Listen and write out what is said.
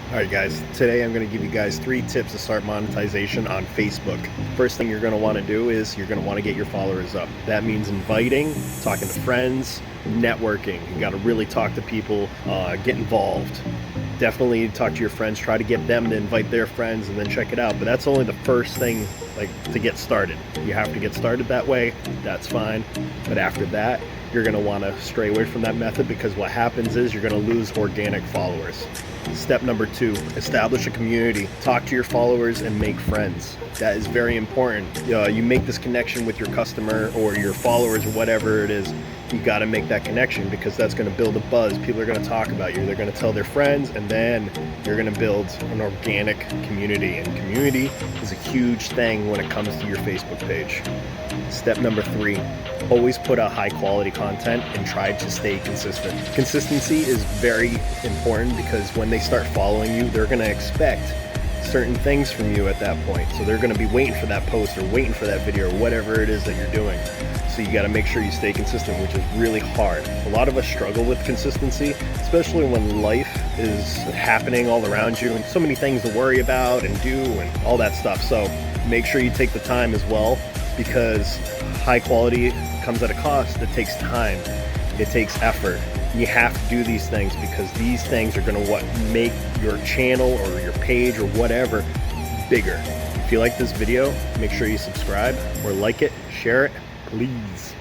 Alright guys, today I'm going to give you guys 3 tips to start monetization on Facebook. First thing you're going to want to do is you're going to want to get your followers up. That means inviting, talking to friends, networking. You got to really talk to people, get involved. Definitely talk to your friends, try to get them to invite their friends and then check it out. But that's only the first thing, like, to get started. You have to get started that way, that's fine. But after that, you're going to want to stray away from that method, because what happens is you're going to lose organic followers. Step number 2, establish a community. Talk to your followers and make friends. That is very important. You make this connection with your customer or your followers or whatever it is. You got to make that connection, because that's going to build a buzz. People are going to talk about you. They're going to tell their friends, and then you're going to build an organic community. And community is a huge thing when it comes to your Facebook page. Step number 3, always put out high quality content and try to stay consistent. Consistency is very important, because when they start following you, they're going to expect certain things from you at that point. So they're going to be waiting for that post or waiting for that video or whatever it is that you're doing. So you got to make sure you stay consistent, which is really hard. A lot of us struggle with consistency, especially when life is happening all around you and so many things to worry about and do and all that stuff. So make sure you take the time as well, because high quality comes at a cost. It takes time, it takes effort. You have to do these things, because these things are going to make your channel or your page or whatever bigger. If you like this video, make sure you subscribe or like it, share it, please.